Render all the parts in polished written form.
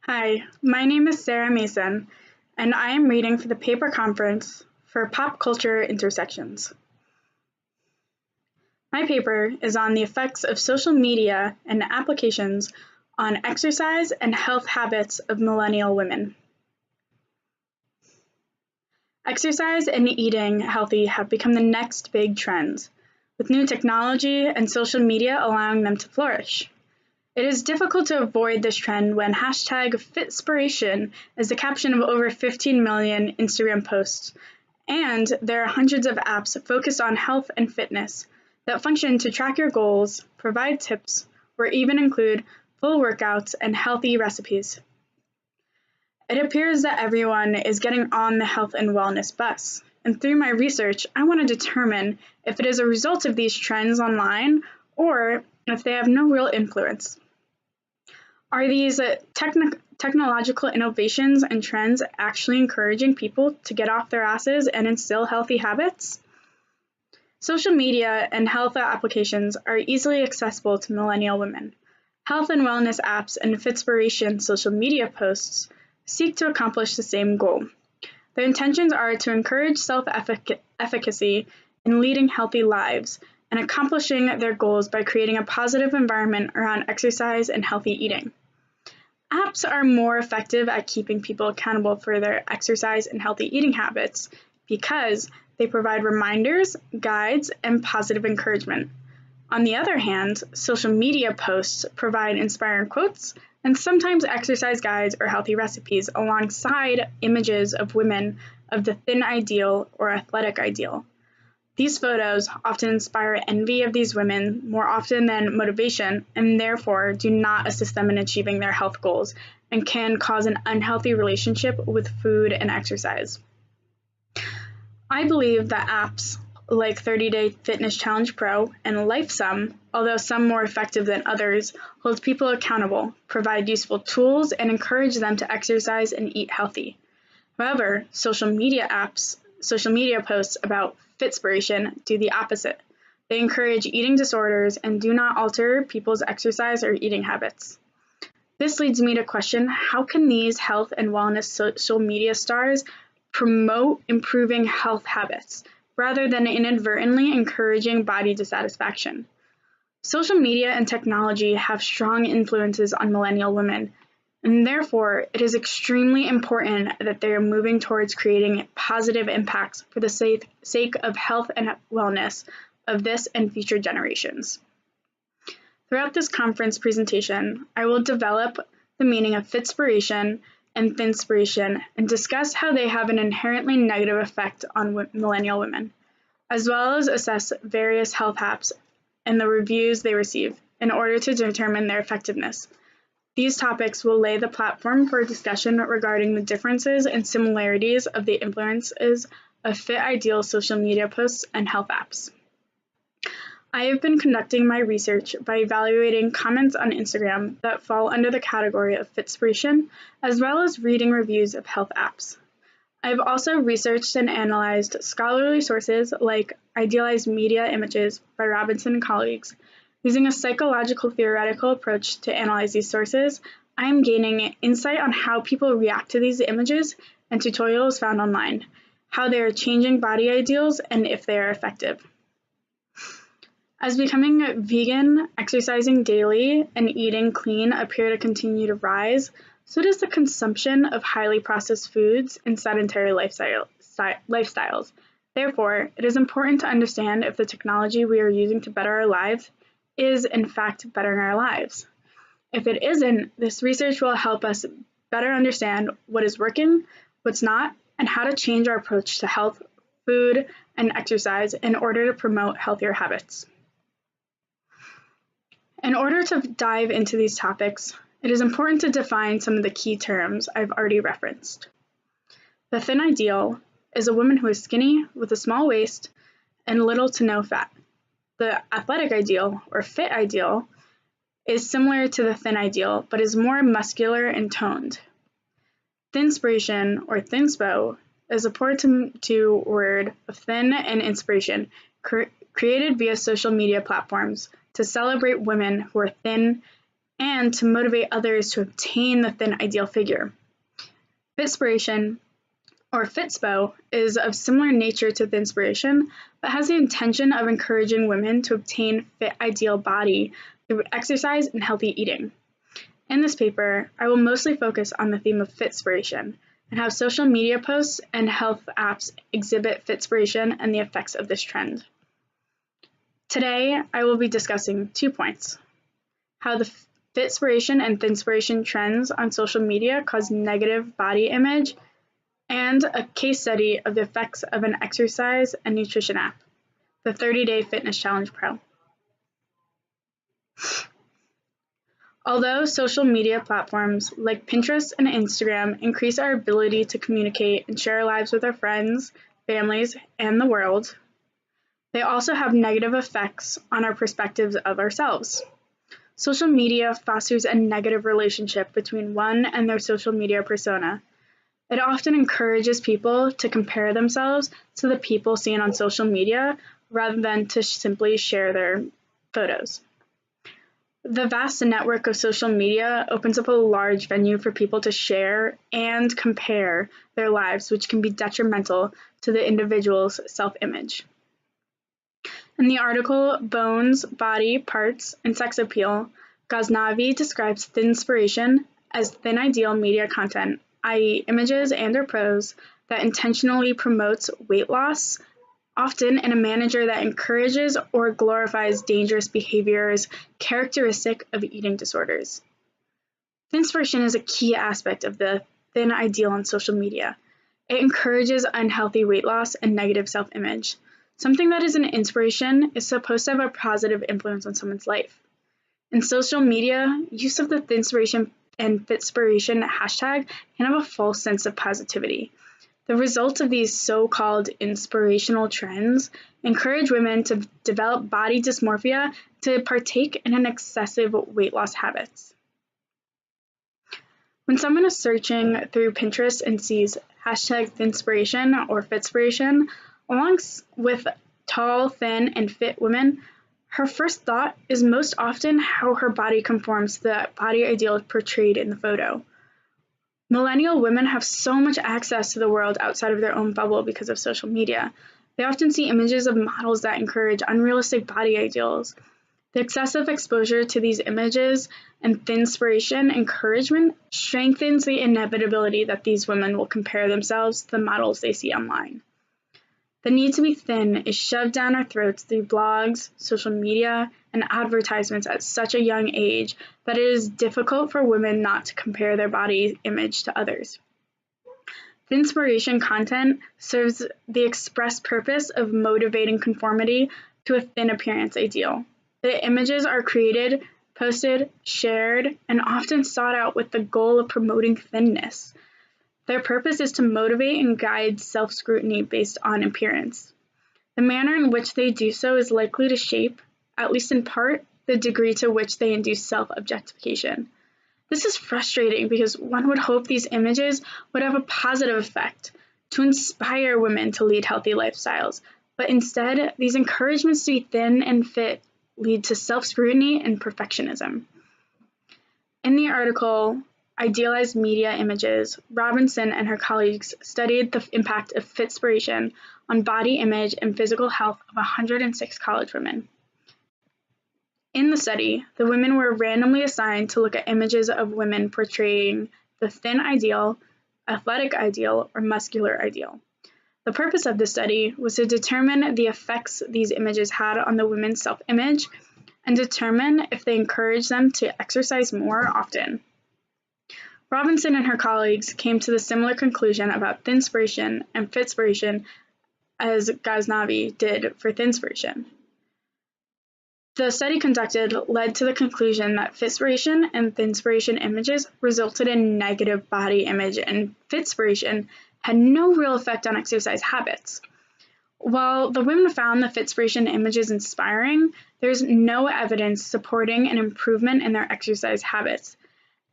Hi, my name is Sarah Mason, and I am reading for the paper conference for Pop Culture Intersections. My paper is on the effects of social media and applications on exercise and health habits of millennial women. Exercise and eating healthy have become the next big trends, with new technology and social media allowing them to flourish. It is difficult to avoid this trend when #Fitspiration is the caption of over 15 million Instagram posts, and there are hundreds of apps focused on health and fitness that function to track your goals, provide tips, or even include full workouts and healthy recipes. It appears that everyone is getting on the health and wellness bus, and through my research, I want to determine if it is a result of these trends online or if they have no real influence. Are these technological innovations and trends actually encouraging people to get off their asses and instill healthy habits? Social media and health applications are easily accessible to millennial women. Health and wellness apps and Fitspiration social media posts seek to accomplish the same goal. Their intentions are to encourage self-efficacy in leading healthy lives and accomplishing their goals by creating a positive environment around exercise and healthy eating. Apps are more effective at keeping people accountable for their exercise and healthy eating habits because they provide reminders, guides, and positive encouragement. On the other hand, social media posts provide inspiring quotes and sometimes exercise guides or healthy recipes alongside images of women of the thin ideal or athletic ideal. These photos often inspire envy of these women more often than motivation, and therefore do not assist them in achieving their health goals and can cause an unhealthy relationship with food and exercise. I believe that apps like 30-Day Fitness Challenge Pro and LifeSum, although some more effective than others, hold people accountable, provide useful tools, and encourage them to exercise and eat healthy. However, social media posts about Fitspiration do the opposite. They encourage eating disorders and do not alter people's exercise or eating habits. This leads me to question, how can these health and wellness social media stars promote improving health habits rather than inadvertently encouraging body dissatisfaction? Social media and technology have strong influences on millennial women, and therefore it is extremely important that they are moving towards creating positive impacts for the sake of health and wellness of this and future generations. Throughout this conference presentation, I will develop the meaning of Fitspiration and Thinspiration and discuss how they have an inherently negative effect on millennial women, as well as assess various health apps and the reviews they receive in order to determine their effectiveness. These topics will lay the platform for a discussion regarding the differences and similarities of the influences of FitIdeal social media posts and health apps. I have been conducting my research by evaluating comments on Instagram that fall under the category of Fitspiration, as well as reading reviews of health apps. I have also researched and analyzed scholarly sources like Idealized Media Images by Robinson and colleagues. Using a psychological theoretical approach to analyze these sources, I am gaining insight on how people react to these images and tutorials found online, how they are changing body ideals, and if they are effective. As becoming vegan, exercising daily, and eating clean appear to continue to rise, so does the consumption of highly processed foods and sedentary lifestyles. Therefore, it is important to understand if the technology we are using to better our lives is in fact bettering our lives. If it isn't, this research will help us better understand what is working, what's not, and how to change our approach to health, food, and exercise in order to promote healthier habits. In order to dive into these topics, it is important to define some of the key terms I've already referenced. The thin ideal is a woman who is skinny with a small waist and little to no fat. The athletic ideal, or fit ideal, is similar to the thin ideal, but is more muscular and toned. Thinspiration, or thinspo, is a portmanteau word of thin and inspiration, created via social media platforms to celebrate women who are thin and to motivate others to obtain the thin ideal figure. Fitspiration, or Fitspo, is of similar nature to Thinspiration, but has the intention of encouraging women to obtain fit ideal body through exercise and healthy eating. In this paper, I will mostly focus on the theme of Fitspiration and how social media posts and health apps exhibit Fitspiration and the effects of this trend. Today, I will be discussing 2 points: how the Fitspiration and Thinspiration trends on social media cause negative body image, and a case study of the effects of an exercise and nutrition app, the 30-Day Fitness Challenge Pro. Although social media platforms like Pinterest and Instagram increase our ability to communicate and share our lives with our friends, families, and the world, they also have negative effects on our perspectives of ourselves. Social media fosters a negative relationship between one and their social media persona. It often encourages people to compare themselves to the people seen on social media rather than to simply share their photos. The vast network of social media opens up a large venue for people to share and compare their lives, which can be detrimental to the individual's self-image. In the article Bones, Body, Parts, and Sex Appeal, Ghaznavi describes Thinspiration as thin ideal media content, i.e. images and or prose that intentionally promotes weight loss, often in a manner that encourages or glorifies dangerous behaviors characteristic of eating disorders. Thinspiration is a key aspect of the thin ideal on social media. It encourages unhealthy weight loss and negative self-image. Something that is an inspiration is supposed to have a positive influence on someone's life. In social media, use of the Thinspiration and Fitspiration hashtag can have a false sense of positivity. The results of these so-called inspirational trends encourage women to develop body dysmorphia to partake in an excessive weight loss habits. When someone is searching through Pinterest and sees hashtag Thinspiration or Fitspiration, along with tall, thin, and fit women, her first thought is most often how her body conforms to the body ideal portrayed in the photo. Millennial women have so much access to the world outside of their own bubble because of social media. They often see images of models that encourage unrealistic body ideals. The excessive exposure to these images and Thinspiration encouragement strengthens the inevitability that these women will compare themselves to the models they see online. The need to be thin is shoved down our throats through blogs, social media, and advertisements at such a young age that it is difficult for women not to compare their body image to others. Thinspiration content serves the express purpose of motivating conformity to a thin appearance ideal. The images are created, posted, shared, and often sought out with the goal of promoting thinness. Their purpose is to motivate and guide self-scrutiny based on appearance. The manner in which they do so is likely to shape, at least in part, the degree to which they induce self-objectification. This is frustrating because one would hope these images would have a positive effect to inspire women to lead healthy lifestyles, but instead, these encouragements to be thin and fit lead to self-scrutiny and perfectionism. In the article Idealized Media Images, Robinson and her colleagues studied the impact of Fitspiration on body image and physical health of 106 college women. In the study, the women were randomly assigned to look at images of women portraying the thin ideal, athletic ideal, or muscular ideal. The purpose of the study was to determine the effects these images had on the women's self-image and determine if they encouraged them to exercise more often. Robinson and her colleagues came to the similar conclusion about Thinspiration and Fitspiration as Ghaznavi did for Thinspiration. The study conducted led to the conclusion that Fitspiration and Thinspiration images resulted in negative body image, and Fitspiration had no real effect on exercise habits. While the women found the Fitspiration images inspiring, there's no evidence supporting an improvement in their exercise habits,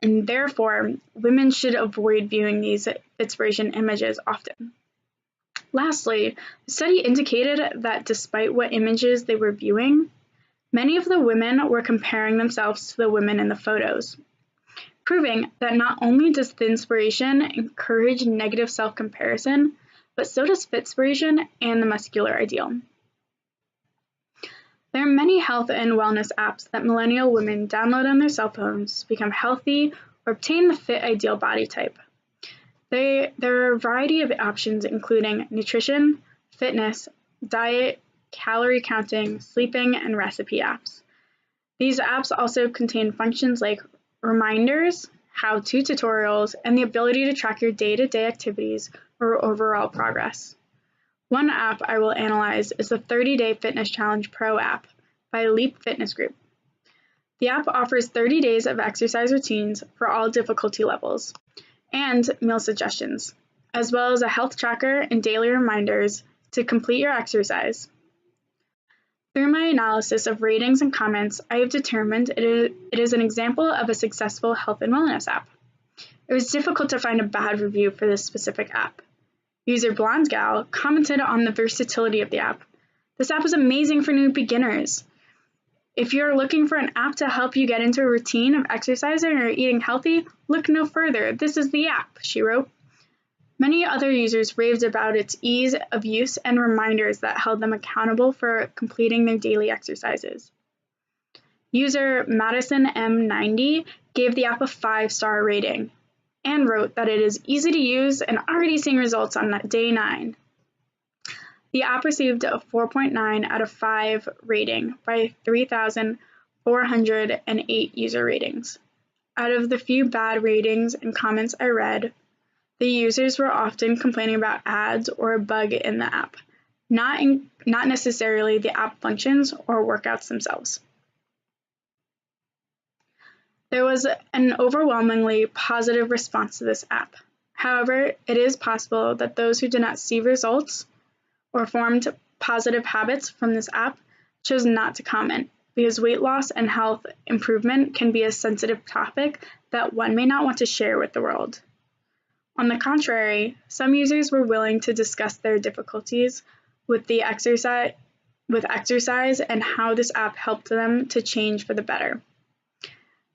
and therefore, women should avoid viewing these Fitspiration images often. Lastly, the study indicated that despite what images they were viewing, Many of the women were comparing themselves to the women in the photos, proving that not only does Thinspiration encourage negative self-comparison, but so does Fitspiration and the muscular ideal. There are many health and wellness apps that millennial women download on their cell phones to become healthy or obtain the fit ideal body type. There are a variety of options including nutrition, fitness, diet, calorie counting, sleeping, and recipe apps. These apps also contain functions like reminders, how-to tutorials, and the ability to track your day-to-day activities or overall progress. One app I will analyze is the 30-Day Fitness Challenge Pro app by Leap Fitness Group. The app offers 30 days of exercise routines for all difficulty levels and meal suggestions, as well as a health tracker and daily reminders to complete your exercise. Through my analysis of ratings and comments, I have determined it is an example of a successful health and wellness app. It was difficult to find a bad review for this specific app. User Blonde Gal commented on the versatility of the app. This app is amazing for new beginners. If you're looking for an app to help you get into a routine of exercising or eating healthy, look no further. This is the app, she wrote. Many other users raved about its ease of use and reminders that held them accountable for completing their daily exercises. User Madison M90 gave the app a 5-star rating and wrote that it is easy to use and already seeing results on day 9. The app received a 4.9 out of 5 rating by 3,408 user ratings. Out of the few bad ratings and comments I read, the users were often complaining about ads or a bug in the app, not necessarily the app functions or workouts themselves. There was an overwhelmingly positive response to this app. However, it is possible that those who did not see results or formed positive habits from this app chose not to comment because weight loss and health improvement can be a sensitive topic that one may not want to share with the world. On the contrary, some users were willing to discuss their difficulties with exercise and how this app helped them to change for the better.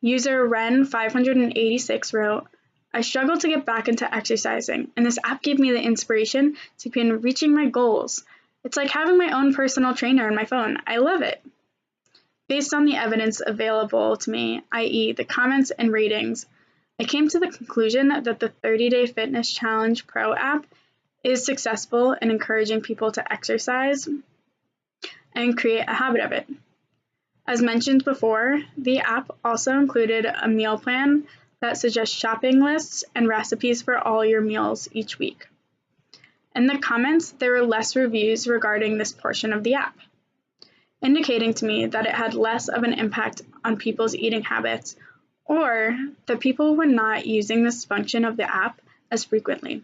User Ren586 wrote, I struggled to get back into exercising, and this app gave me the inspiration to begin reaching my goals. It's like having my own personal trainer in my phone. I love it. Based on the evidence available to me, i.e. the comments and ratings, I came to the conclusion that the 30-Day Fitness Challenge Pro app is successful in encouraging people to exercise and create a habit of it. As mentioned before, the app also included a meal plan that suggests shopping lists and recipes for all your meals each week. In the comments, there were less reviews regarding this portion of the app, indicating to me that it had less of an impact on people's eating habits or that people were not using this function of the app as frequently.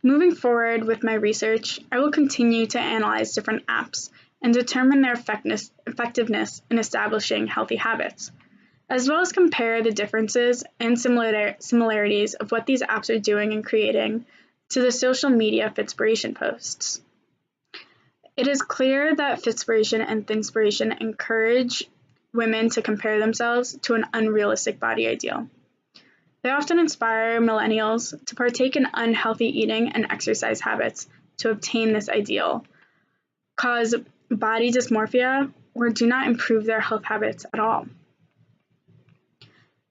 Moving forward with my research, I will continue to analyze different apps and determine their effectiveness in establishing healthy habits, as well as compare the differences and similarities of what these apps are doing and creating to the social media Fitspiration posts. It is clear that Fitspiration and Thinspiration encourage women to compare themselves to an unrealistic body ideal. They often inspire millennials to partake in unhealthy eating and exercise habits to obtain this ideal, cause body dysmorphia, or do not improve their health habits at all.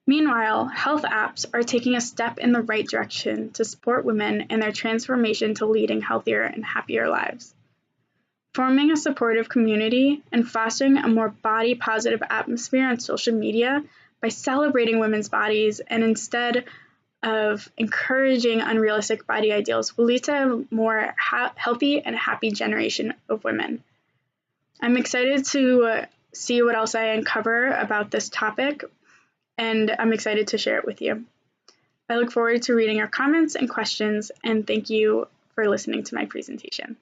Meanwhile, health apps are taking a step in the right direction to support women in their transformation to leading healthier and happier lives. Forming a supportive community and fostering a more body-positive atmosphere on social media by celebrating women's bodies and instead of encouraging unrealistic body ideals will lead to a more healthy and happy generation of women. I'm excited to see what else I uncover about this topic, and I'm excited to share it with you. I look forward to reading your comments and questions, and thank you for listening to my presentation.